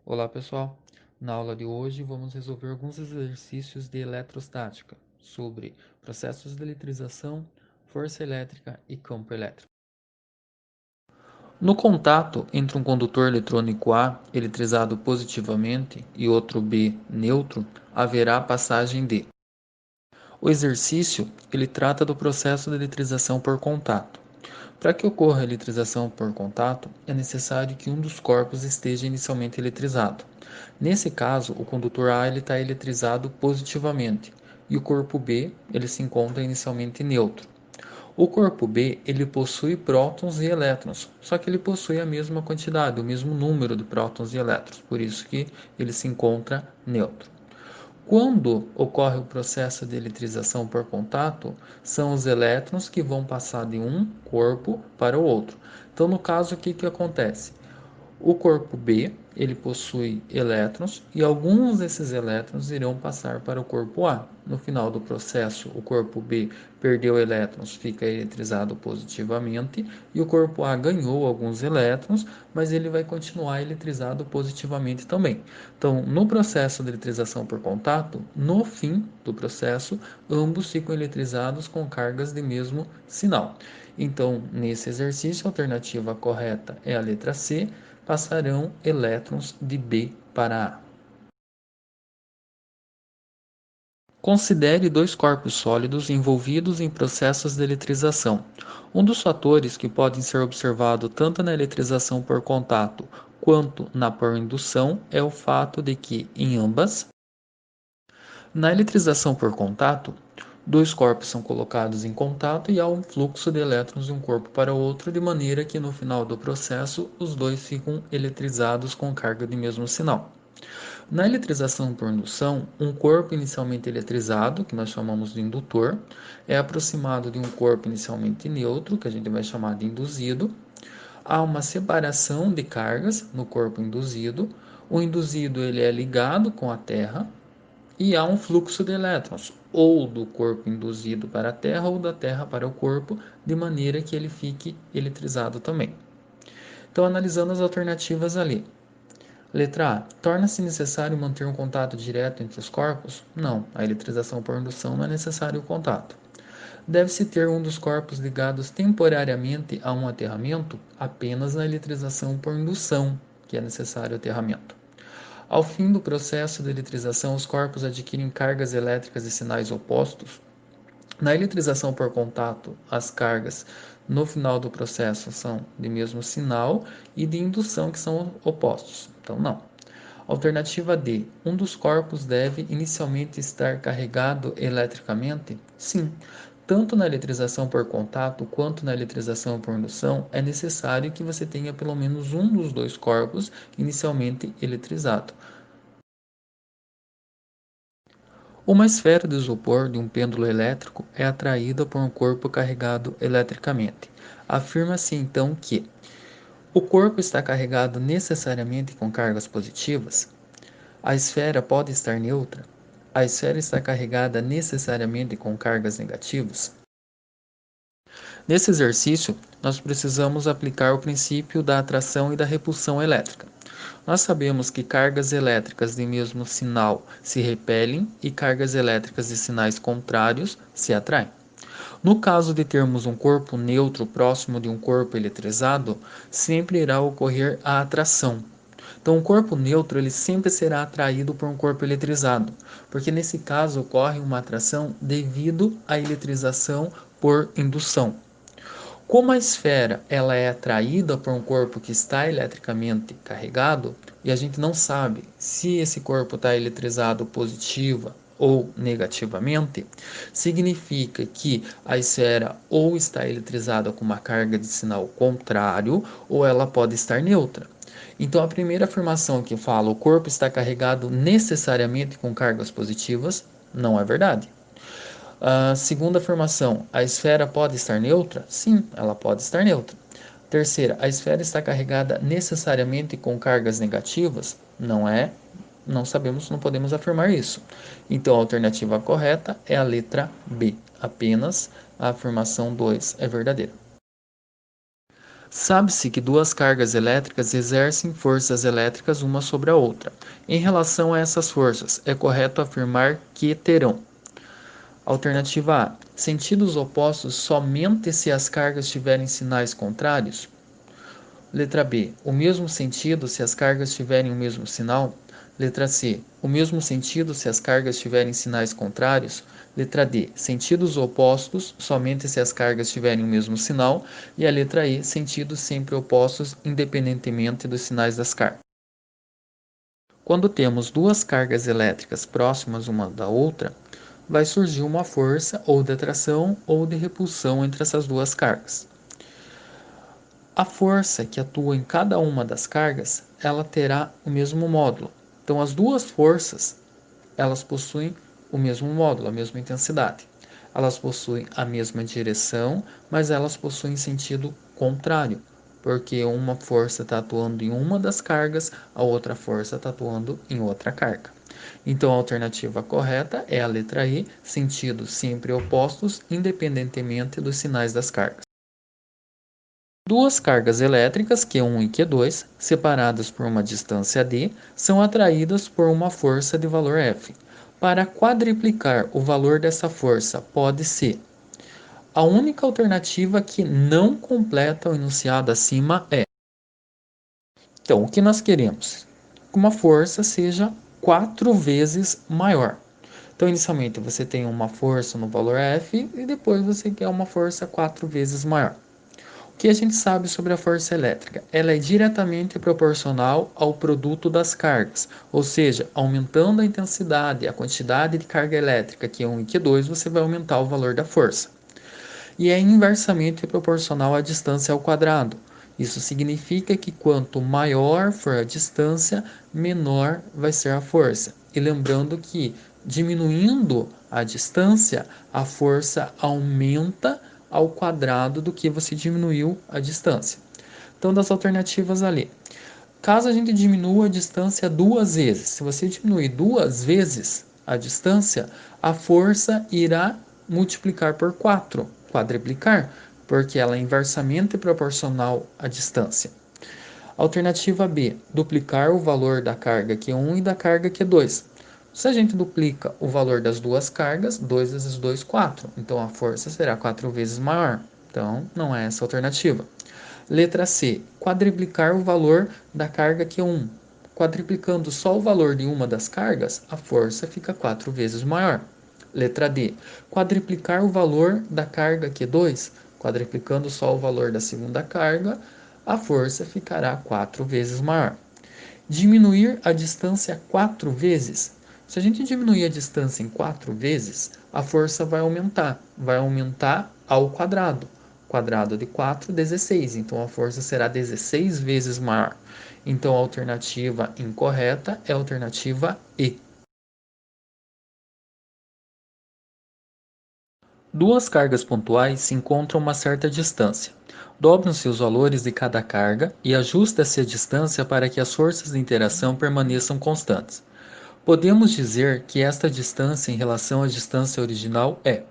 Olá pessoal, na aula de hoje vamos resolver alguns exercícios de eletrostática sobre processos de eletrização, força elétrica e campo elétrico. No contato entre um condutor eletrônico A eletrizado positivamente e outro B neutro, haverá passagem de. O exercício ele trata do processo de eletrização por contato. Para que ocorra a eletrização por contato, é necessário que um dos corpos esteja inicialmente eletrizado. Nesse caso, o condutor A está eletrizado positivamente e o corpo B ele se encontra inicialmente neutro. O corpo B ele possui prótons e elétrons, só que ele possui a mesma quantidade, o mesmo número de prótons e elétrons, por isso que ele se encontra neutro. Quando ocorre o processo de eletrização por contato, são os elétrons que vão passar de um corpo para o outro. Então, no caso, o que acontece? O corpo B, ele possui elétrons e alguns desses elétrons irão passar para o corpo A. No final do processo, o corpo B perdeu elétrons, fica eletrizado positivamente, e o corpo A ganhou alguns elétrons, mas ele vai continuar eletrizado positivamente também. Então, no processo de eletrização por contato, no fim do processo, ambos ficam eletrizados com cargas de mesmo sinal. Então, nesse exercício, a alternativa correta é a letra C, passarão elétrons de B para A. Considere dois corpos sólidos envolvidos em processos de eletrização. Um dos fatores que podem ser observado tanto na eletrização por contato quanto na por indução é o fato de que, em ambas, na eletrização por contato, dois corpos são colocados em contato e há um fluxo de elétrons de um corpo para o outro, de maneira que no final do processo os dois ficam eletrizados com carga de mesmo sinal. Na eletrização por indução, um corpo inicialmente eletrizado, que nós chamamos de indutor, é aproximado de um corpo inicialmente neutro, que a gente vai chamar de induzido. Há uma separação de cargas no corpo induzido. O induzido ele é ligado com a Terra e há um fluxo de elétrons, ou do corpo induzido para a Terra ou da Terra para o corpo, de maneira que ele fique eletrizado também. Então, analisando as alternativas ali. Letra A. Torna-se necessário manter um contato direto entre os corpos? Não, a eletrização por indução não é necessário o contato. Deve-se ter um dos corpos ligados temporariamente a um aterramento? Apenas na eletrização por indução, que é necessário o aterramento. Ao fim do processo de eletrização, os corpos adquirem cargas elétricas e sinais opostos? Na eletrização por contato, as cargas no final do processo são de mesmo sinal e de indução, que são opostos. Então, não. Alternativa D. Um dos corpos deve inicialmente estar carregado eletricamente? Sim. Tanto na eletrização por contato quanto na eletrização por indução, é necessário que você tenha pelo menos um dos dois corpos inicialmente eletrizado. Uma esfera de isopor de um pêndulo elétrico é atraída por um corpo carregado eletricamente. Afirma-se então que o corpo está carregado necessariamente com cargas positivas? A esfera pode estar neutra? A esfera está carregada necessariamente com cargas negativas? Nesse exercício, nós precisamos aplicar o princípio da atração e da repulsão elétrica. Nós sabemos que cargas elétricas de mesmo sinal se repelem e cargas elétricas de sinais contrários se atraem. No caso de termos um corpo neutro próximo de um corpo eletrizado, sempre irá ocorrer a atração. Então, o corpo neutro ele sempre será atraído por um corpo eletrizado, porque nesse caso ocorre uma atração devido à eletrização por indução. Como a esfera ela é atraída por um corpo que está eletricamente carregado, e a gente não sabe se esse corpo está eletrizado positiva ou negativamente, significa que a esfera ou está eletrizada com uma carga de sinal contrário, ou ela pode estar neutra. Então, a primeira afirmação que fala o corpo está carregado necessariamente com cargas positivas, não é verdade. A segunda afirmação, a esfera pode estar neutra? Sim, ela pode estar neutra. Terceira, a esfera está carregada necessariamente com cargas negativas? Não é, não sabemos, não podemos afirmar isso. Então a alternativa correta é a letra B. Apenas a afirmação 2 é verdadeira. Sabe-se que duas cargas elétricas exercem forças elétricas uma sobre a outra. Em relação a essas forças, é correto afirmar que terão: alternativa A, sentidos opostos somente se as cargas tiverem sinais contrários. Letra B, o mesmo sentido se as cargas tiverem o mesmo sinal. Letra C, o mesmo sentido se as cargas tiverem sinais contrários. Letra D, sentidos opostos somente se as cargas tiverem o mesmo sinal. E a letra E, sentidos sempre opostos independentemente dos sinais das cargas. Quando temos duas cargas elétricas próximas uma da outra, vai surgir uma força ou de atração ou de repulsão entre essas duas cargas. A força que atua em cada uma das cargas, ela terá o mesmo módulo. Então, as duas forças, elas possuem o mesmo módulo, a mesma intensidade. Elas possuem a mesma direção, mas elas possuem sentido contrário, porque uma força está atuando em uma das cargas, a outra força está atuando em outra carga. Então, a alternativa correta é a letra E, sentidos sempre opostos, independentemente dos sinais das cargas. Duas cargas elétricas, Q1 e Q2, separadas por uma distância d, são atraídas por uma força de valor F. Para quadriplicar o valor dessa força, pode-se. A única alternativa que não completa o enunciado acima é: então, o que nós queremos? Que uma força seja 4 vezes maior. Então, inicialmente, você tem uma força no valor F e depois você quer uma força 4 vezes maior. O que a gente sabe sobre a força elétrica? Ela é diretamente proporcional ao produto das cargas, ou seja, aumentando a intensidade, a quantidade de carga elétrica, Q1 e Q2, você vai aumentar o valor da força. E é inversamente proporcional à distância ao quadrado. Isso significa que quanto maior for a distância, menor vai ser a força. E lembrando que diminuindo a distância, a força aumenta ao quadrado do que você diminuiu a distância. Então, das alternativas ali. Caso a gente diminua a distância 2 vezes, se você diminuir 2 vezes a distância, a força irá multiplicar por 4, quadriplicar, porque ela é inversamente proporcional à distância. Alternativa B, duplicar o valor da carga Q1 e da carga Q2. Se a gente duplica o valor das duas cargas, 2 vezes 2, 4. Então a força será 4 vezes maior. Então não é essa a alternativa. Letra C, quadriplicar o valor da carga Q1. Quadriplicando só o valor de uma das cargas, a força fica 4 vezes maior. Letra D, quadriplicar o valor da carga Q2. Quadriplicando só o valor da segunda carga, a força ficará 4 vezes maior. Diminuir a distância 4 vezes. Se a gente diminuir a distância em 4 vezes, a força vai aumentar ao quadrado. Quadrado de 4, 16. Então a força será 16 vezes maior. Então a alternativa incorreta é a alternativa E. Duas cargas pontuais se encontram a uma certa distância. Dobram-se os valores de cada carga e ajusta-se a distância para que as forças de interação permaneçam constantes. Podemos dizer que esta distância em relação à distância original é.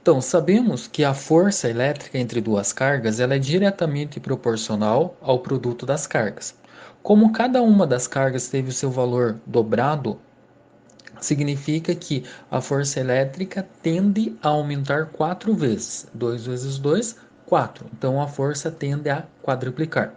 Então, sabemos que a força elétrica entre duas cargas ela é diretamente proporcional ao produto das cargas. Como cada uma das cargas teve o seu valor dobrado, significa que a força elétrica tende a aumentar 4 vezes. 2 vezes 2, 4. Então a força tende a quadruplicar.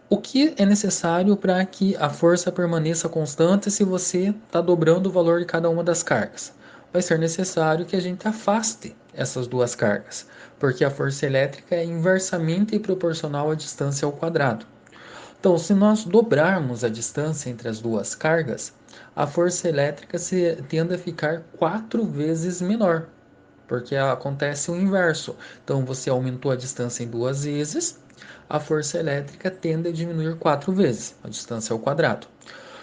O que é necessário para que a força permaneça constante se você está dobrando o valor de cada uma das cargas? Vai ser necessário que a gente afaste essas duas cargas, porque a força elétrica é inversamente proporcional à distância ao quadrado. Então, se nós dobrarmos a distância entre as duas cargas, a força elétrica tende a ficar 4 vezes menor, porque acontece o inverso. Então, você aumentou a distância em 2 vezes, a força elétrica tende a diminuir 4 vezes, a distância ao quadrado.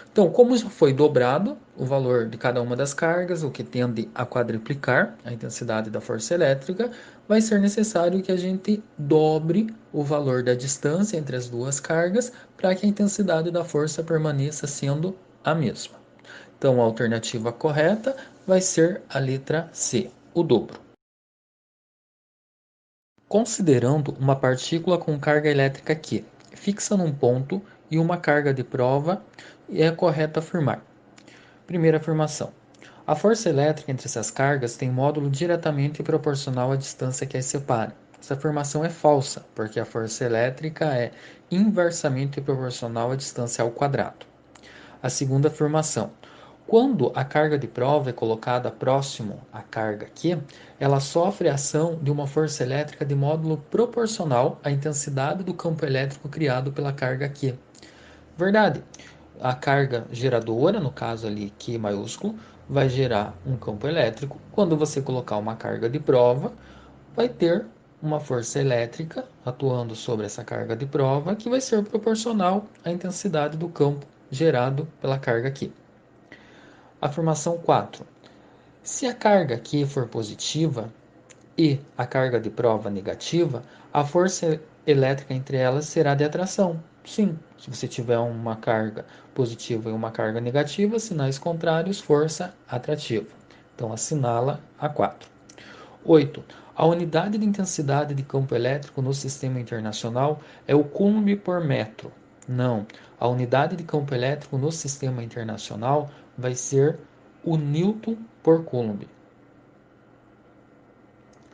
Então, como já foi dobrado o valor de cada uma das cargas, o que tende a quadriplicar a intensidade da força elétrica, vai ser necessário que a gente dobre o valor da distância entre as duas cargas para que a intensidade da força permaneça sendo a mesma. Então, a alternativa correta vai ser a letra C, o dobro. Considerando uma partícula com carga elétrica Q, fixa num ponto e uma carga de prova, é correto afirmar. Primeira afirmação. A força elétrica entre essas cargas tem módulo diretamente proporcional à distância que as separa. Essa afirmação é falsa, porque a força elétrica é inversamente proporcional à distância ao quadrado. A segunda afirmação. Quando a carga de prova é colocada próximo à carga Q, ela sofre a ação de uma força elétrica de módulo proporcional à intensidade do campo elétrico criado pela carga Q. Verdade. A carga geradora, no caso ali Q maiúsculo, vai gerar um campo elétrico. Quando você colocar uma carga de prova, vai ter uma força elétrica atuando sobre essa carga de prova que vai ser proporcional à intensidade do campo gerado pela carga Q. Afirmação 4. Se a carga Q for positiva e a carga de prova negativa, a força elétrica entre elas será de atração. Sim, se você tiver uma carga positiva e uma carga negativa, sinais contrários, força atrativa. Então assinala a 4. 8. A unidade de intensidade de campo elétrico no sistema internacional é o coulomb por metro. Não. A unidade de campo elétrico no sistema internacional vai ser o newton por coulomb.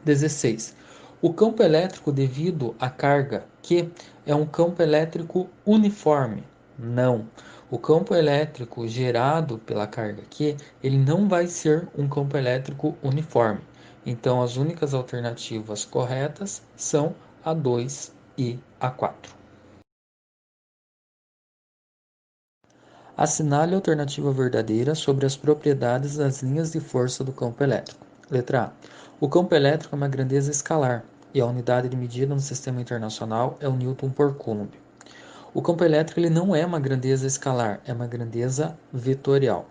16. O campo elétrico devido à carga Q é um campo elétrico uniforme. Não. O campo elétrico gerado pela carga Q, ele não vai ser um campo elétrico uniforme. Então, as únicas alternativas corretas são a 2 e a 4. Assinale a alternativa verdadeira sobre as propriedades das linhas de força do campo elétrico. Letra A. O campo elétrico é uma grandeza escalar e a unidade de medida no sistema internacional é o newton por coulomb. O campo elétrico ele não é uma grandeza escalar, é uma grandeza vetorial.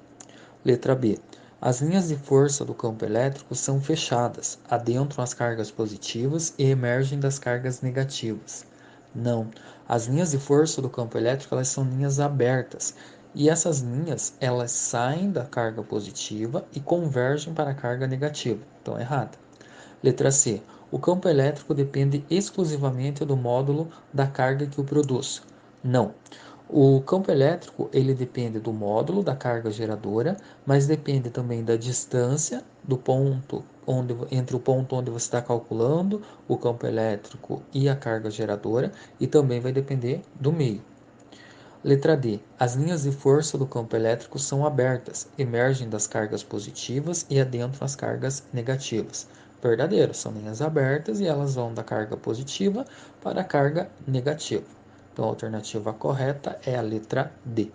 Letra B. As linhas de força do campo elétrico são fechadas, adentram as cargas positivas e emergem das cargas negativas. Não. As linhas de força do campo elétrico elas são linhas abertas e essas linhas elas saem da carga positiva e convergem para a carga negativa. Então, errada. Letra C. O campo elétrico depende exclusivamente do módulo da carga que o produz. Não. O campo elétrico ele depende do módulo da carga geradora, mas depende também da distância do ponto entre o ponto onde você está calculando o campo elétrico e a carga geradora, e também vai depender do meio. Letra D. As linhas de força do campo elétrico são abertas, emergem das cargas positivas e adentram as cargas negativas. Verdadeiro, são linhas abertas e elas vão da carga positiva para a carga negativa. Então a alternativa correta é a letra D.